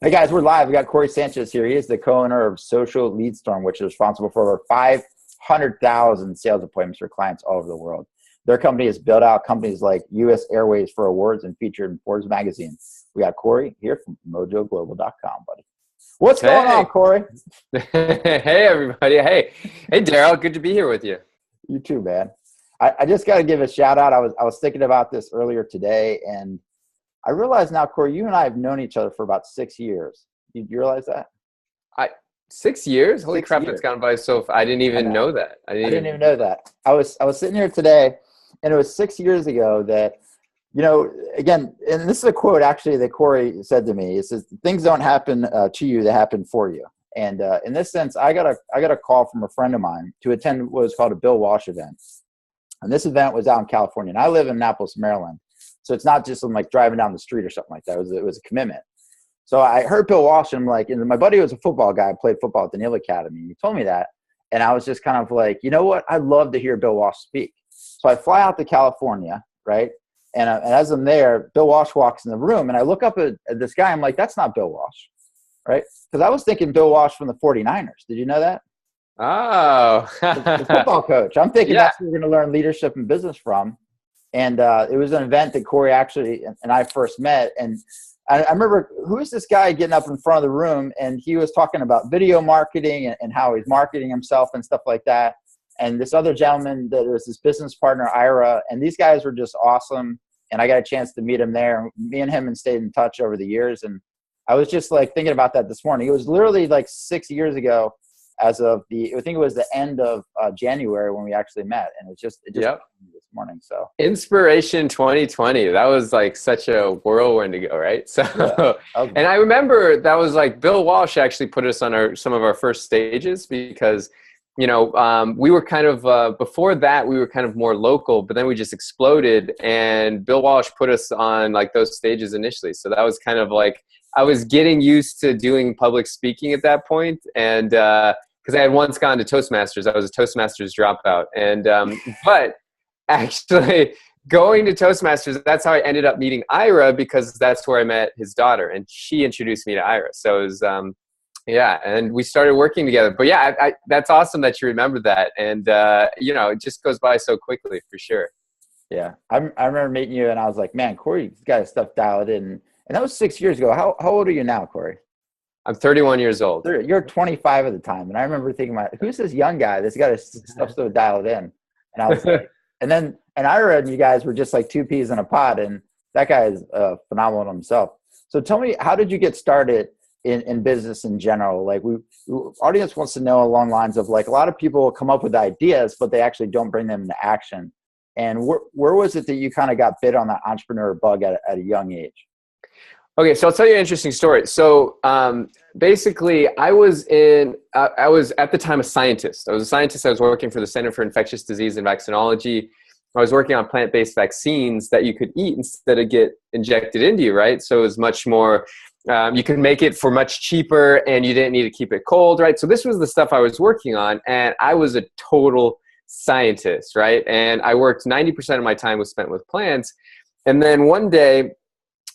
Hey guys, we're live. We got Cory Sanchez here. He is the co-owner of Social Lead Storm, which is responsible for over 500,000 sales appointments for clients all over the world. Their company has built out companies like U.S. Airways for awards and featured in Forbes magazine. We got Cory here from mojoglobal.com, buddy. What's going on, Cory? Hey, everybody. Hey, Daryl. Good to be here with you. You too, man. I just got to give a shout out. I was thinking about this earlier today, and I realize now, Cory, you and I have known each other for about 6 years. You realize that? 6 years? Holy crap, it's gone by so fast. I didn't even know that. I didn't even know that. I was sitting here today, and it was 6 years ago that, again, and this is a quote actually that Cory said to me. It says, "Things don't happen to you; they happen for you." And in this sense, I got a call from a friend of mine to attend what was called a Bill Walsh event, and this event was out in California, and I live in Annapolis, Maryland. So it's not just like driving down the street or something like that. It was a commitment. So I heard Bill Walsh, and I'm like, and my buddy was a football guy, played football at the Naval Academy. He told me that. And I was just kind of like, you know what? I'd love to hear Bill Walsh speak. So I fly out to California, right? And as I'm there, Bill Walsh walks in the room, and I look up at this guy. I'm like, that's not Bill Walsh, right? Because I was thinking Bill Walsh from the 49ers. Did you know that? Oh. the football coach. I'm thinking that's who we're going to learn leadership and business from. And it was an event that Cory actually and I first met. And I remember, who is this guy getting up in front of the room? And he was talking about video marketing and how he's marketing himself and stuff like that. And this other gentleman that was his business partner, Ira. And these guys were just awesome. And I got a chance to meet him there. Me and him stayed in touch over the years. And I was just like thinking about that this morning. It was literally like 6 years ago as of I think it was the end of January when we actually met. And it just this morning. So Inspiration 2020. That was like such a whirlwind ago, right? So and I remember that was like Bill Walsh actually put us on some of our first stages because we were kind of before that we were kind of more local, but then we just exploded, and Bill Walsh put us on like those stages initially. So that was kind of like I was getting used to doing public speaking at that point, and because I had once gone to Toastmasters. I was a Toastmasters dropout, and but actually going to Toastmasters, that's how I ended up meeting Ira, because that's where I met his daughter, and she introduced me to Ira. So it was and we started working together. But I that's awesome that you remember that, and it just goes by so quickly for sure. Yeah, I remember meeting you, and I was like, man, Cory's got his stuff dialed in, and that was 6 years ago. How old are you now, Cory? I'm 31 years old. You're 25 at the time, and I remember thinking, who's this young guy that's got his stuff so dialed in? And I was like, and Ira and you guys were just like two peas in a pod, and that guy is phenomenal himself. So tell me, how did you get started in business in general? Like, audience wants to know along lines of like, a lot of people come up with ideas, but they actually don't bring them into action. And where was it that you kind of got bit on that entrepreneur bug at a young age? Okay, so I'll tell you an interesting story. So basically, I was at the time a scientist. I was a scientist. I was working for the Center for Infectious Disease and Vaccinology. I was working on plant-based vaccines that you could eat instead of get injected into you, right? So it was much more, you could make it for much cheaper, and you didn't need to keep it cold, right? So this was the stuff I was working on, and I was a total scientist, right? And I worked 90% of my time was spent with plants. And then one day,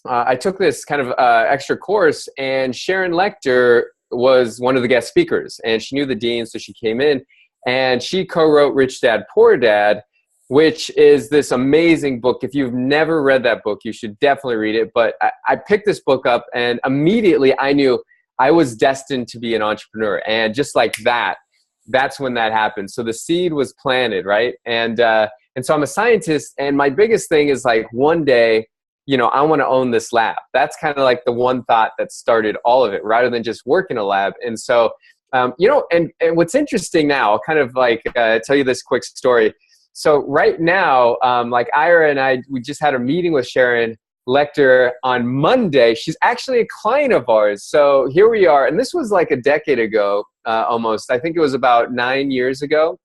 I took this kind of extra course, and Sharon Lechter was one of the guest speakers, and she knew the dean, so she came in, and she co-wrote Rich Dad, Poor Dad, which is this amazing book. If you've never read that book, you should definitely read it. But I picked this book up, and immediately I knew I was destined to be an entrepreneur. And just like that, that's when that happened. So the seed was planted, right? And so I'm a scientist, and my biggest thing is like one day, I want to own this lab. That's kind of like the one thought that started all of it, rather than just work in a lab. And so, and what's interesting now, I'll kind of like tell you this quick story. So right now, like Ira and I, we just had a meeting with Sharon Lechter on Monday. She's actually a client of ours. So here we are. And this was like a decade ago, almost. I think it was about 9 years ago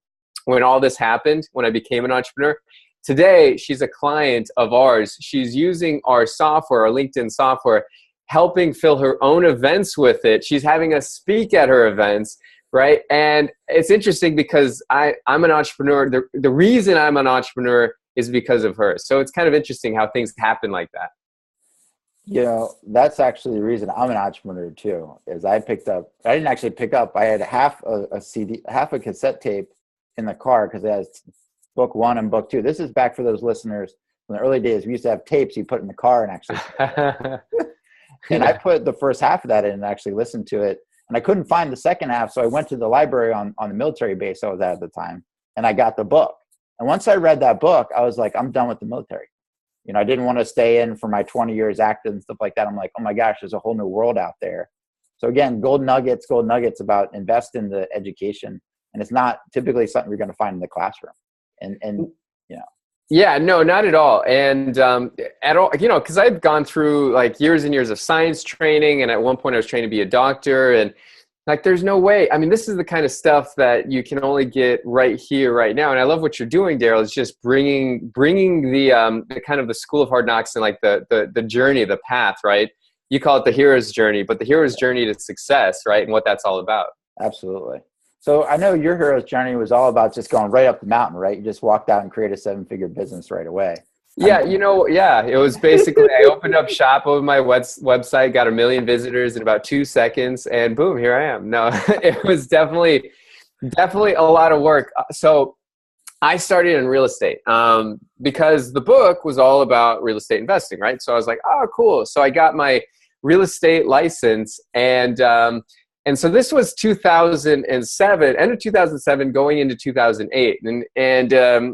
when all this happened, when I became an entrepreneur. Today, she's a client of ours. She's using our software, our LinkedIn software, helping fill her own events with it. She's having us speak at her events, right? And it's interesting because I'm an entrepreneur. The reason I'm an entrepreneur is because of her. So it's kind of interesting how things happen like that. That's actually the reason I'm an entrepreneur too, is I didn't actually pick up, I had half a CD, half a cassette tape in the car because it has book one and book two. This is back for those listeners from the early days. We used to have tapes you put in the car and actually, and I Yeah. put the first half of that in and actually listened to it. And I couldn't find the second half. So I went to the library on the military base I was at the time, and I got the book. And once I read that book, I was like, I'm done with the military. I didn't want to stay in for my 20 years active and stuff like that. I'm like, oh my gosh, there's a whole new world out there. So again, gold nuggets about invest in the education. And it's not typically something you're going to find in the classroom. And you know, Yeah, no, not at all. And at all, because I've gone through like years and years of science training. And at one point I was trained to be a doctor, and like, there's no way. I mean, this is the kind of stuff that you can only get right here, right now. And I love what you're doing, Daryl. Is just bringing the kind of the school of hard knocks and like the journey, the path, right? You call it the hero's journey, but the hero's journey to success, right? And what that's all about. absolutely. So I know your hero's journey was all about just going right up the mountain, right? You just walked out and created a 7-figure business right away. Yeah, yeah, it was basically I opened up shop over my website, got 1 million visitors in about 2 seconds, and boom, here I am. No, it was definitely a lot of work. So I started in real estate because the book was all about real estate investing, right? So I was like, oh, cool. So I got my real estate license, and so this was 2007, end of 2007, going into 2008. And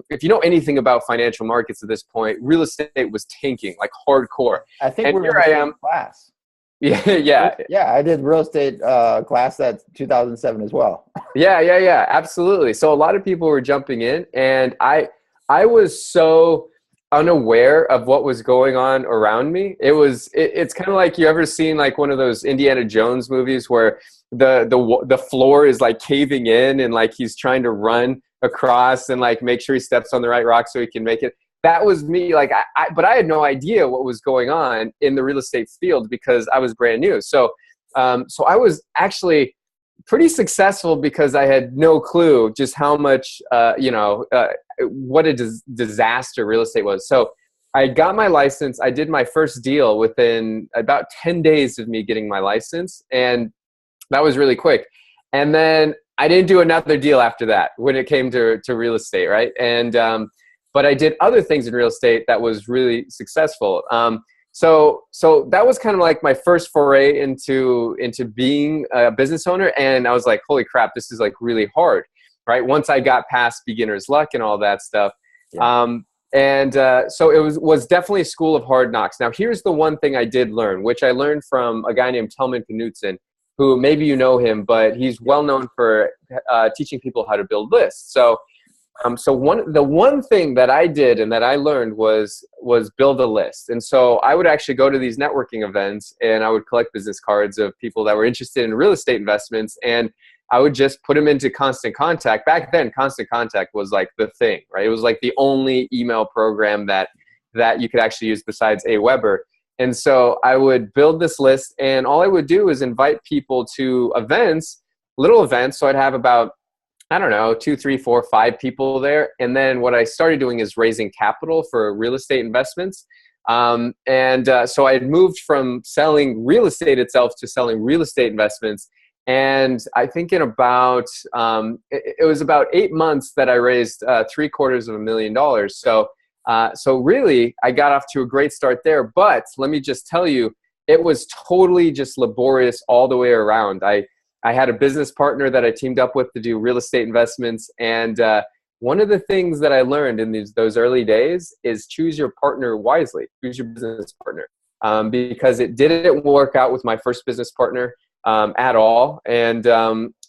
if you know anything about financial markets at this point, real estate was tanking like hardcore. I think And we're here in the I same am. class. Yeah. Yeah, I did real estate class at 2007 as well. Yeah, absolutely. So a lot of people were jumping in, and I was so unaware of what was going on around me. It's kind of like, you ever seen like one of those Indiana Jones movies where the floor is like caving in and like he's trying to run across and like make sure he steps on the right rock so he can make it. That was me. Like but I had no idea what was going on in the real estate field because I was brand new. So I was actually pretty successful because I had no clue just how much what a disaster real estate was. So I got my license. I did my first deal within about 10 days of me getting my license, and that was really quick. And then I didn't do another deal after that when it came to real estate, right? And but I did other things in real estate that was really successful. So that was kind of like my first foray into being a business owner, and I was like, holy crap, this is like really hard, right? Once I got past beginner's luck and all that stuff. Yeah. So it was definitely a school of hard knocks. Now, here's the one thing I did learn, which I learned from a guy named Telman Knutson, who maybe you know him, but he's well known for teaching people how to build lists. So the one thing that I did and that I learned was build a list. And so I would actually go to these networking events and I would collect business cards of people that were interested in real estate investments, and I would just put them into Constant Contact. Back then, Constant Contact was like the thing, right? It was like the only email program that you could actually use besides Aweber. And so I would build this list, and all I would do is invite people to events, little events. So I'd have about, I don't know, 2, 3, 4, 5 people there. And then what I started doing is raising capital for real estate investments. So I had moved from selling real estate itself to selling real estate investments. And I think in about, it was about 8 months that I raised $750,000. So really, I got off to a great start there. But let me just tell you, it was totally just laborious all the way around. I had a business partner that I teamed up with to do real estate investments. And one of the things that I learned in those early days is choose your partner wisely, choose your business partner. Because it didn't work out with my first business partner at all. And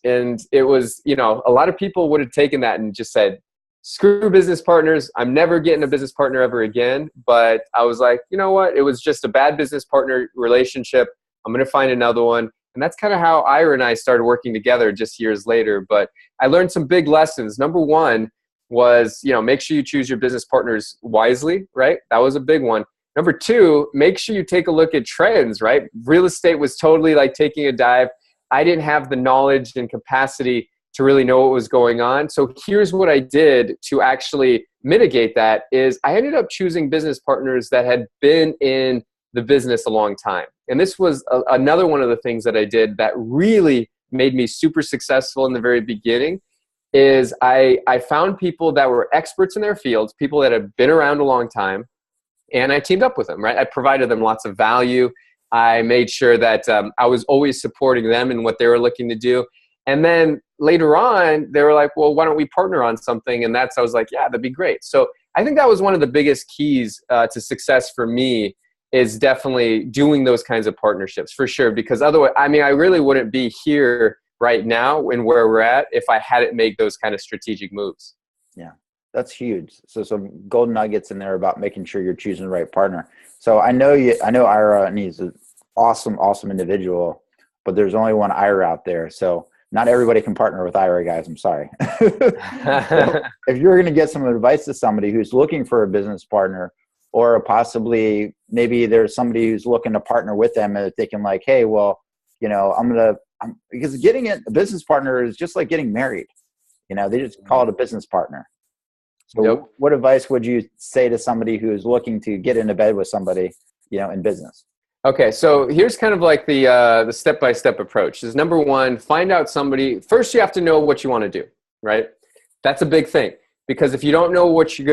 it was, a lot of people would have taken that and just said, screw business partners. I'm never getting a business partner ever again. But I was like, you know what? It was just a bad business partner relationship. I'm going to find another one. And that's kind of how Ira and I started working together just years later. But I learned some big lessons. Number one was, make sure you choose your business partners wisely, right? That was a big one. Number two, make sure you take a look at trends, right? Real estate was totally like taking a dive. I didn't have the knowledge and capacity to really know what was going on. So here's what I did to actually mitigate that is I ended up choosing business partners that had been in the business a long time. And this was another one of the things that I did that really made me super successful in the very beginning. Is I found people that were experts in their fields, people that have been around a long time, and I teamed up with them, right? I provided them lots of value. I made sure that I was always supporting them in what they were looking to do. And then later on, they were like, well, why don't we partner on something? And I was like, yeah, that'd be great. So I think that was one of the biggest keys to success for me, is definitely doing those kinds of partnerships, for sure. Because otherwise, I mean, I really wouldn't be here right now and where we're at if I hadn't made those kind of strategic moves. Yeah, that's huge. So some golden nuggets in there about making sure you're choosing the right partner. So I know Ira, and he's an awesome individual, but there's only one Ira out there. So not everybody can partner with Ira, guys. I'm sorry. So if you're going to get some advice to somebody who's looking for a business partner, or possibly maybe there's somebody who's looking to partner with them and they're thinking like, hey, well, because getting a business partner is just like getting married. They just call it a business partner. So Yep. What advice would you say to somebody who is looking to get into bed with somebody, in business? Okay, so here's kind of like the step-by-step approach. Is number one, find out somebody. First, you have to know what you want to do, right? That's a big thing, because if you don't know what you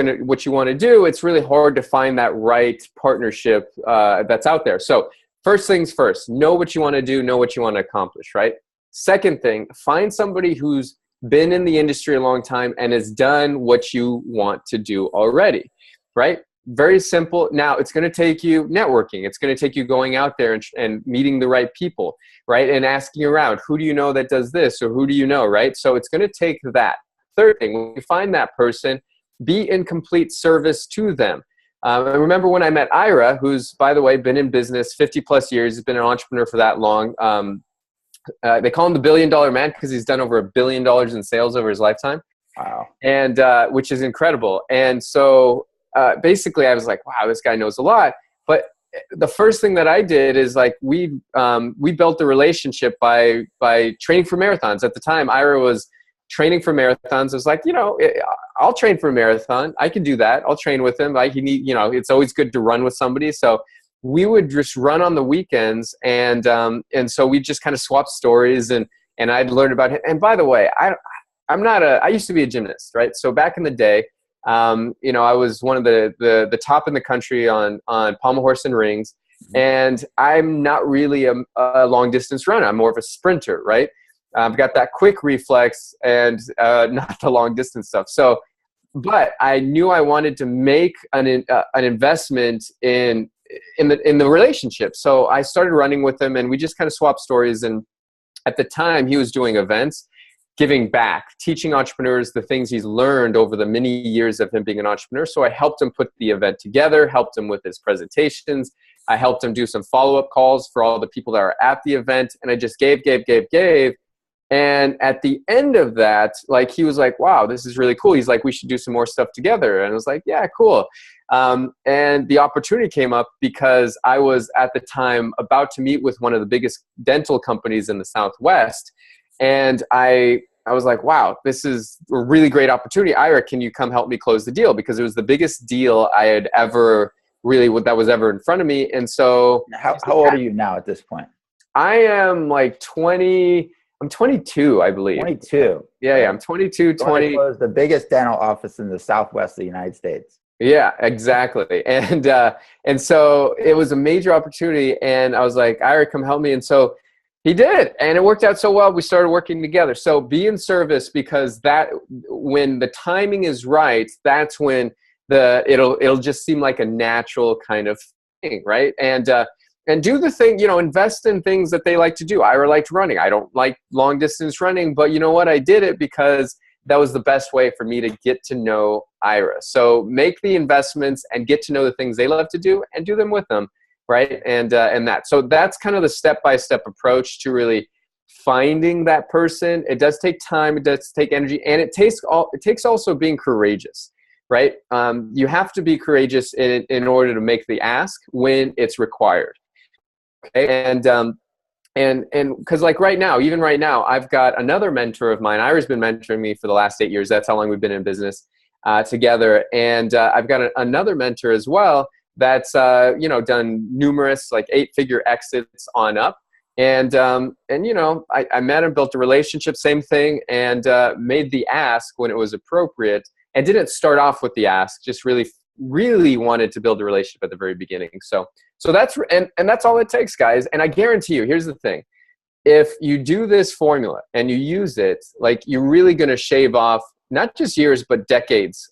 want to do, it's really hard to find that right partnership that's out there. So first things first, know what you want to do, know what you want to accomplish, right? Second thing, find somebody who's been in the industry a long time and has done what you want to do already, right? Very simple. Now, it's going to take you networking. It's going to take you going out there and meeting the right people, right? And asking around, who do you know that does this, or who do you know, right? So it's going to take that. Third thing, when you find that person, be in complete service to them. I remember when I met Ira, who's, by the way, been in business 50 plus years. He's been an entrepreneur for that long. They call him the $1 billion man because he's done over $1 billion in sales over his lifetime. Wow. And which is incredible. And so basically I was like, wow, this guy knows a lot. But the first thing that I did is like we built the relationship by training for marathons. At the time, Ira was training for marathons. I was like, I'll train for a marathon. I can do that. I'll train with him. It's always good to run with somebody. So we would just run on the weekends, and so we just kind of swapped stories, and I'd learn about him. And by the way, I used to be a gymnast, right? So back in the day, I was one of the top in the country on pommel horse and rings, and I'm not really a long distance runner. I'm more of a sprinter, right? I've got that quick reflex and not the long distance stuff. So, but I knew I wanted to make an investment in the relationship. So I started running with him, and we just kind of swapped stories. And at the time, he was doing events, giving back, teaching entrepreneurs the things he's learned over the many years of him being an entrepreneur. So I helped him put the event together, helped him with his presentations. I helped him do some follow-up calls for all the people that are at the event. And I just gave. And at the end of that, like, he was like, wow, this is really cool. He's like, we should do some more stuff together. And I was like, yeah, cool. And the opportunity came up because I was at the time about to meet with one of the biggest dental companies in the Southwest. And I was like, wow, this is a really great opportunity. Ira, can you come help me close the deal? Because it was the biggest deal I had ever that was ever in front of me. And so how old are you now at this point? I am like 20. I'm 22, I believe. 22. Yeah. I'm 22, 20. Closed the biggest dental office in the Southwest of the United States. Yeah, exactly. And so it was a major opportunity, and I was like, Ira, come help me. And so he did, and it worked out so well. We started working together. So be in service, because that, when the timing is right, that's when it'll just seem like a natural kind of thing, right? And do the thing, invest in things that they like to do. Ira liked running. I don't like long distance running, but you know what? I did it because that was the best way for me to get to know Ira. So make the investments and get to know the things they love to do, and do them with them, right? And that. So that's kind of the step-by-step approach to really finding that person. It does take time. It does take energy, and it takes also being courageous, right? You have to be courageous in order to make the ask when it's required. Okay. And because like even right now, I've got another mentor of mine. Ira's been mentoring me for the last 8 years. That's how long we've been in business together. And I've got another mentor as well that's, done numerous like 8-figure exits on up. And I met him, built a relationship, same thing, and made the ask when it was appropriate, and didn't start off with the ask, just really wanted to build a relationship at the very beginning. So that's, and that's all it takes, guys. And I guarantee you, here's the thing. If you do this formula and you use it, like, you're really going to shave off not just years, but decades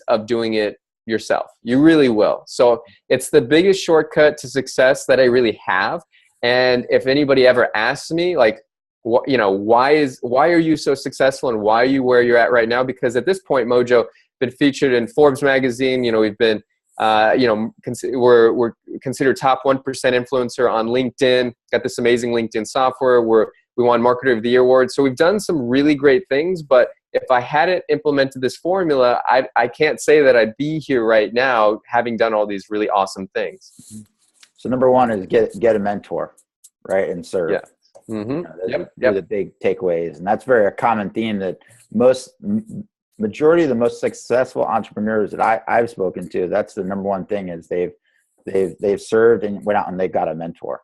of doing it yourself. You really will. So it's the biggest shortcut to success that I really have. And if anybody ever asks me, like, why are you so successful and why are you where you're at right now? Because at this point, Mojo been featured in Forbes magazine. We've been, we're considered top 1% influencer on LinkedIn. Got this amazing LinkedIn software where we won Marketer of the Year award. So we've done some really great things. But if I hadn't implemented this formula, I can't say that I'd be here right now, having done all these really awesome things. So number one is get a mentor, right? And serve. Yeah. Mm-hmm. Those are the big takeaways. And that's very a common theme that majority of the most successful entrepreneurs that I've spoken to, that's the number one thing, is they've served and went out and they got a mentor.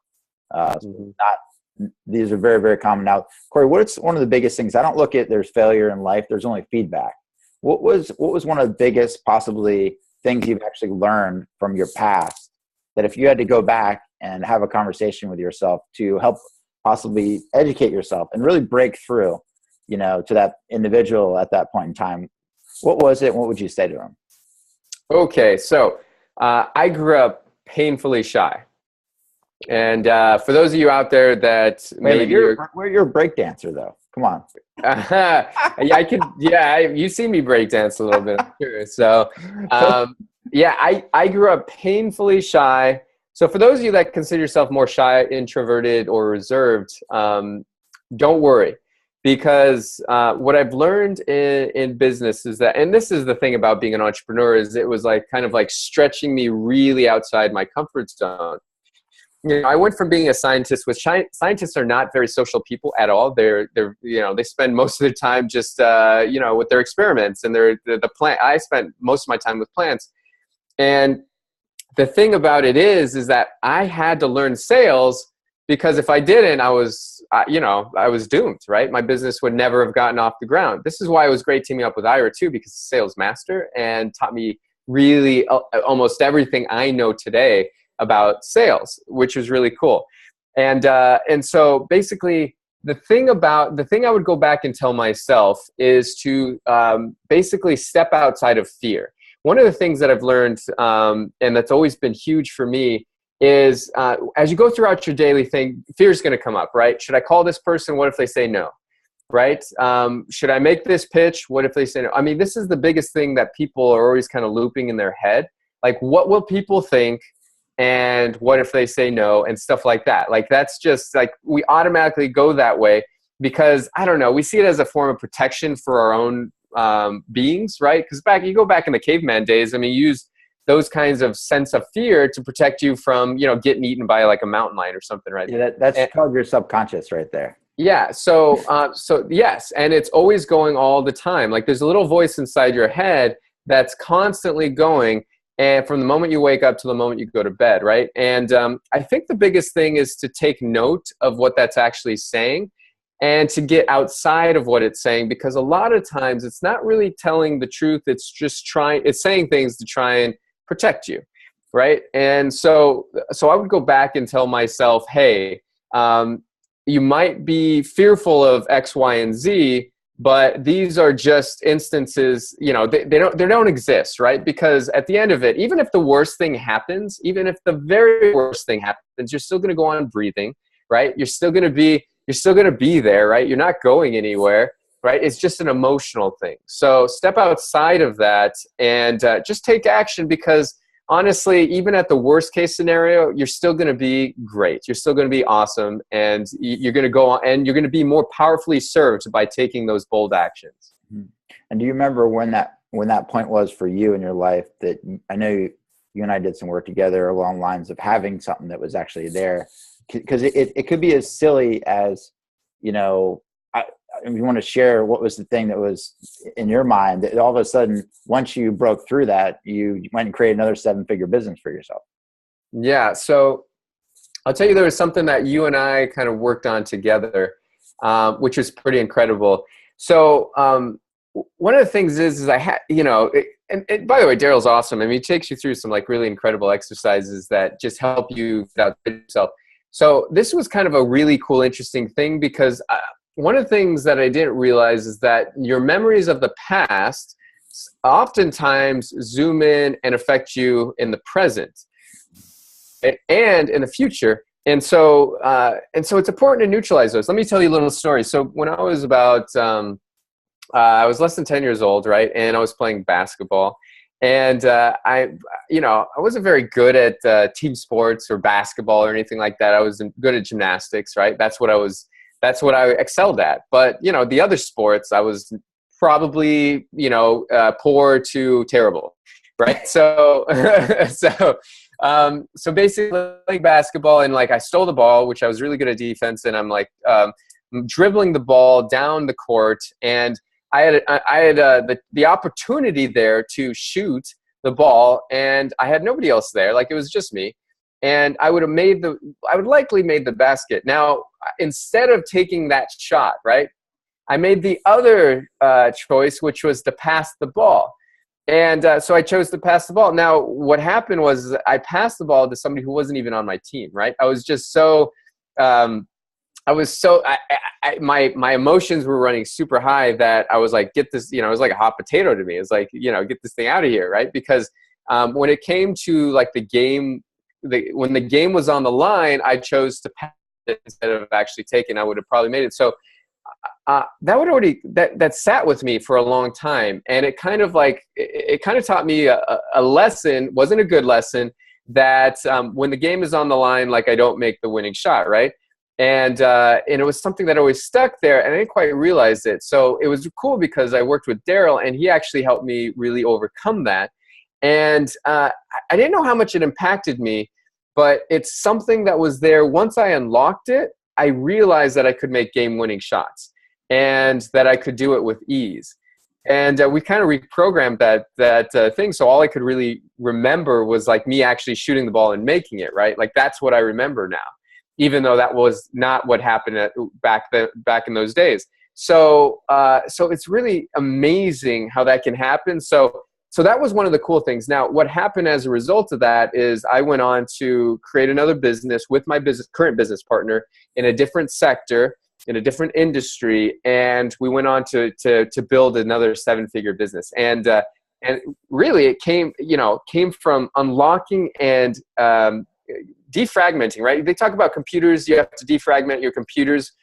These are very, very common. Now, Cory, what's one of the biggest things? I don't look at there's failure in life. There's only feedback. What was one of the biggest possibly things you've actually learned from your past that if you had to go back and have a conversation with yourself to help possibly educate yourself and really break through, to that individual at that point in time, what was it? And what would you say to him? Okay. So I grew up painfully shy. And for those of you out there that you're a break dancer though. Come on. You see me break dance a little bit. I'm sure. So I grew up painfully shy. So for those of you that consider yourself more shy, introverted, or reserved, don't worry. Because what I've learned in business is that, and this is the thing about being an entrepreneur, is it was like kind of like stretching me really outside my comfort zone. I went from being a scientist, which scientists are not very social people at all. They spend most of their time just with their experiments and the plant. I spent most of my time with plants, and the thing about it is that I had to learn sales. Because if I didn't, I was doomed, right? My business would never have gotten off the ground. This is why it was great teaming up with Ira too, because he's a sales master and taught me really almost everything I know today about sales, which was really cool. And so basically, the thing I would go back and tell myself is to basically step outside of fear. One of the things that I've learned, and that's always been huge for me, is as you go throughout your daily thing, fear is going to come up, right? Should I call this person? What if they say no, right? Should I make this pitch? What if they say no? I mean, this is the biggest thing that people are always kind of looping in their head. Like, what will people think? And what if they say no? And stuff like that. Like, that's just like, we automatically go that way because, I don't know, we see it as a form of protection for our own beings, right? Because you go back in the caveman days, I mean, you use those kinds of sense of fear to protect you from, getting eaten by like a mountain lion or something, right? Yeah, that's called your subconscious right there. Yeah. So yes. And it's always going all the time. Like, there's a little voice inside your head that's constantly going, and from the moment you wake up to the moment you go to bed, right? And I think the biggest thing is to take note of what that's actually saying and to get outside of what it's saying, because a lot of times it's not really telling the truth. It's just it's saying things to try and protect you, right? And so I would go back and tell myself, hey, you might be fearful of X, Y, and Z, but these are just instances, they don't exist, right? Because at the end of it, even if the worst thing happens, even if the very worst thing happens, you're still going to go on breathing, right? You're still going to be there, right? You're not going anywhere, right? It's just an emotional thing. So step outside of that and just take action, because honestly, even at the worst case scenario, you're still going to be great. You're still going to be awesome. And you're going to go on and you're going to be more powerfully served by taking those bold actions. And do you remember when that point was for you in your life that I know you and I did some work together along lines of having something that was actually there? Because it could be as silly as, if you want to share what was the thing that was in your mind that all of a sudden, once you broke through that, you went and created another 7-figure business for yourself. Yeah. So I'll tell you, there was something that you and I kind of worked on together, which was pretty incredible. So one of the things is I had, and by the way, Daryl's awesome. I mean, he takes you through some like really incredible exercises that just help you out yourself. So this was kind of a really cool, interesting thing, because one of the things that I didn't realize is that your memories of the past oftentimes zoom in and affect you in the present and in the future. And so it's important to neutralize those. Let me tell you a little story. So when I was about, I was less than 10 years old, right? And I was playing basketball. And I wasn't very good at team sports or basketball or anything like that. I was good at gymnastics, right? That's what I excelled at. But, the other sports, I was probably, poor to terrible, right? So, so basically playing basketball, and like I stole the ball, which I was really good at defense. And I'm like dribbling the ball down the court, and I had the opportunity there to shoot the ball, and I had nobody else there. Like, it was just me. And I would likely made the basket. Now, instead of taking that shot, right, I made the other choice, which was to pass the ball. And so I chose to pass the ball. Now, what happened was I passed the ball to somebody who wasn't even on my team, right? I was just so, my emotions were running super high that I was like, get this, it was like a hot potato to me. It was like, get this thing out of here, right? Because when it came to like the game, when the game was on the line, I chose to pass it instead of actually taking. I would have probably made it. So that sat with me for a long time, and it kind of taught me a lesson. Wasn't a good lesson, that when the game is on the line, like, I don't make the winning shot, right? And it was something that always stuck there, and I didn't quite realize it. So it was cool because I worked with Daryl, and he actually helped me really overcome that. And I didn't know how much it impacted me, but it's something that was there. Once I unlocked it, I realized that I could make game-winning shots, and that I could do it with ease. And we kind of reprogrammed that thing. So all I could really remember was like me actually shooting the ball and making it, right? Like, that's what I remember now, even though that was not what happened back in those days. So it's really amazing how that can happen. So that was one of the cool things. Now, what happened as a result of that is I went on to create another business with my current business partner in a different sector, in a different industry, and we went on to build another 7-figure business. And really, it came from unlocking and defragmenting, right? They talk about computers. You have to defragment your computers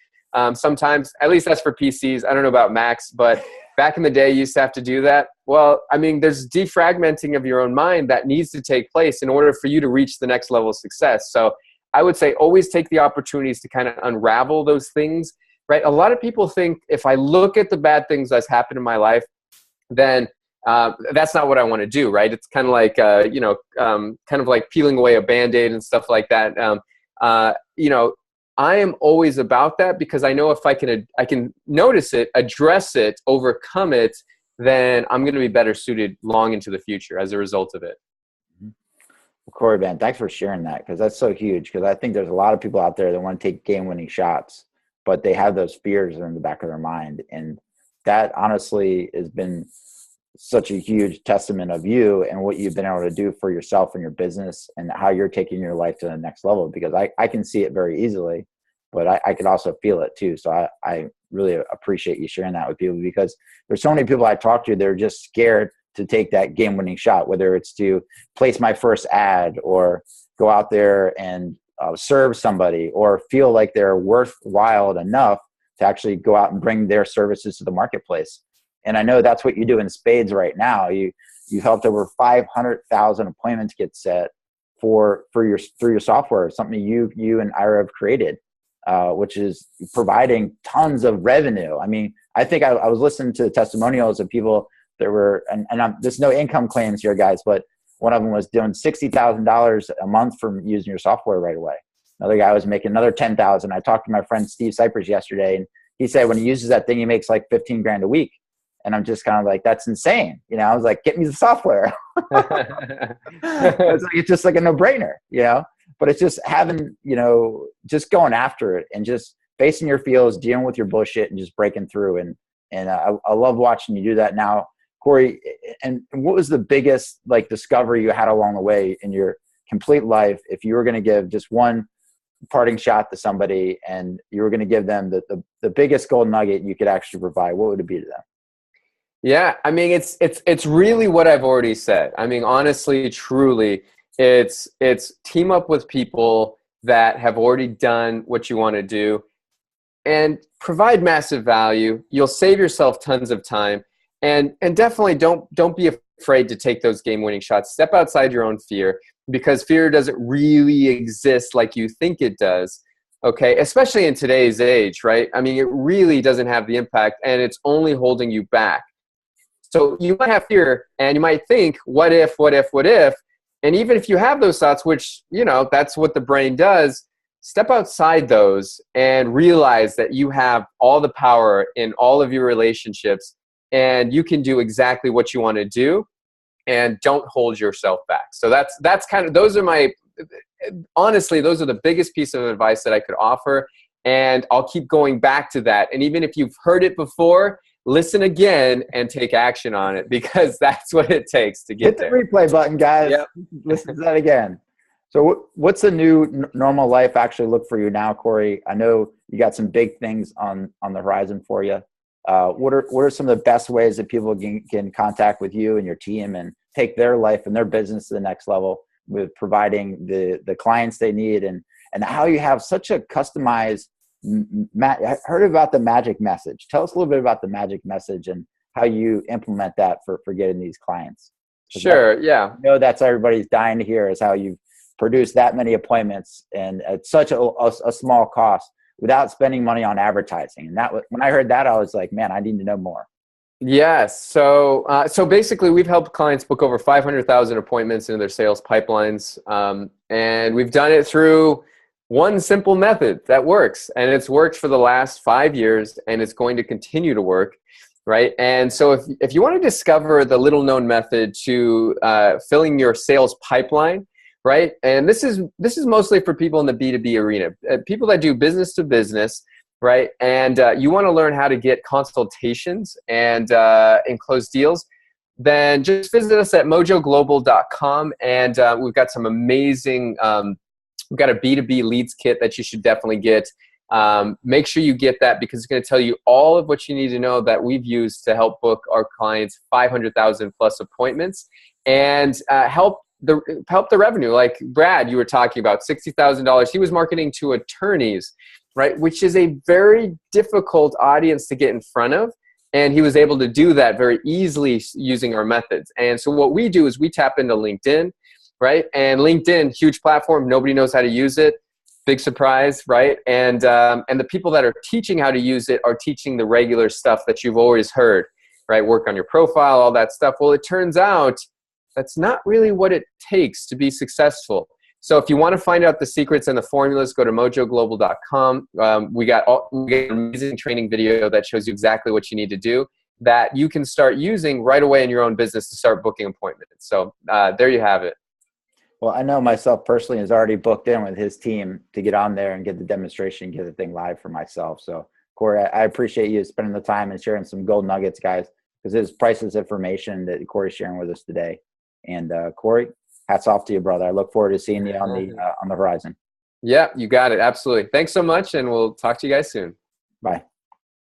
sometimes. At least that's for PCs. I don't know about Macs, but back in the day, you used to have to do that. Well, I mean, there's defragmenting of your own mind that needs to take place in order for you to reach the next level of success. So I would say always take the opportunities to kind of unravel those things, right? A lot of people think if I look at the bad things that's happened in my life, then that's not what I want to do, right? It's kind of like, kind of like peeling away a Band-Aid and stuff like that. I am always about that, because I know if I can notice it, address it, overcome it, then I'm going to be better suited long into the future as a result of it. Well, Cory, man, thanks for sharing that, because that's so huge. Because I think there's a lot of people out there that want to take game-winning shots, but they have those fears in the back of their mind. And that honestly has been such a huge testament of you and what you've been able to do for yourself and your business, and how you're taking your life to the next level. Because I can see it very easily, but I can also feel it too. So I really appreciate you sharing that with people, because there's so many people I talk to, they're just scared to take that game-winning shot, whether it's to place my first ad, or go out there and serve somebody, or feel like they're worthwhile enough to actually go out and bring their services to the marketplace. And I know that's what you do in spades right now. You helped over 500,000 appointments get set through your software, something you and Ira have created, which is providing tons of revenue. I mean, I think I was listening to the testimonials of people that were, and there's no income claims here, guys, but one of them was doing $60,000 a month from using your software right away. Another guy was making another $10,000. I talked to my friend Steve Cypress yesterday, and he said when he uses that thing, he makes like 15 grand a week. And I'm just kind of like, that's insane. You know, I was like, get me the software. It's just like a no brainer, you know, but it's just having, you know, just going after it and just facing your feels, dealing with your bullshit and just breaking through. And I love watching you do that now, Cory. And what was the biggest like discovery you had along the way in your complete life? If you were going to give just one parting shot to somebody and you were going to give them the biggest gold nugget you could actually provide, what would it be to them? Yeah, I mean, it's really what I've already said. I mean, honestly, truly, it's team up with people that have already done what you want to do and provide massive value. You'll save yourself tons of time, and definitely don't be afraid to take those game-winning shots. Step outside your own fear, because fear doesn't really exist like you think it does. Okay, especially in today's age, right? I mean, it really doesn't have the impact, and it's only holding you back. So you might have fear and you might think, what if? And even if you have those thoughts, which, you know, that's what the brain does, step outside those and realize that you have all the power in all of your relationships and you can do exactly what you want to do, and don't hold yourself back. So that's kind of, honestly, those are the biggest piece of advice that I could offer. And I'll keep going back to that. And even if you've heard it before, listen again and take action on it, because that's what it takes to get there. Hit the replay button, guys. Yep. Listen to that again. So what's a new normal life actually look for you now, Cory? I know you got some big things on the horizon for you. What are some of the best ways that people can contact with you and your team and take their life and their business to the next level with providing the clients they need, and how you have such a customized I heard about the magic message. Tell us a little bit about the magic message and how you implement that for getting these clients. Sure. Yeah. I know that's everybody's dying to hear, is how you've produced that many appointments and at such a small cost without spending money on advertising. And that when I heard that, I was like, man, I need to know more. Yes. So basically, we've helped clients book over 500,000 appointments into their sales pipelines, and we've done it through one simple method that works, and it's worked for the last 5 years, and it's going to continue to work, right? And so if you want to discover the little known method to filling your sales pipeline, right? And this is mostly for people in the B2B arena, people that do business to business, right? And you want to learn how to get consultations and close deals, then just visit us at mojoglobal.com, and we've got some amazing we've got a B2B leads kit that you should definitely get. Make sure you get that, because it's going to tell you all of what you need to know that we've used to help book our clients 500,000 plus appointments and help the revenue. Like Brad, you were talking about $60,000. He was marketing to attorneys, right? Which is a very difficult audience to get in front of. And he was able to do that very easily using our methods. And so what we do is we tap into LinkedIn, right? And LinkedIn, huge platform. Nobody knows how to use it. Big surprise, right? And the people that are teaching how to use it are teaching the regular stuff that you've always heard, right? Work on your profile, all that stuff. Well, it turns out that's not really what it takes to be successful. So if you want to find out the secrets and the formulas, go to mojoglobal.com. We got an amazing training video that shows you exactly what you need to do that you can start using right away in your own business to start booking appointments. So there you have it. Well, I know myself personally is already booked in with his team to get on there and get the demonstration, get the thing live for myself. So, Cory, I appreciate you spending the time and sharing some gold nuggets, guys, because it's priceless information that Cory's sharing with us today. And Cory, hats off to you, brother. I look forward to seeing you on the horizon. Yeah, you got it. Absolutely. Thanks so much, and we'll talk to you guys soon. Bye.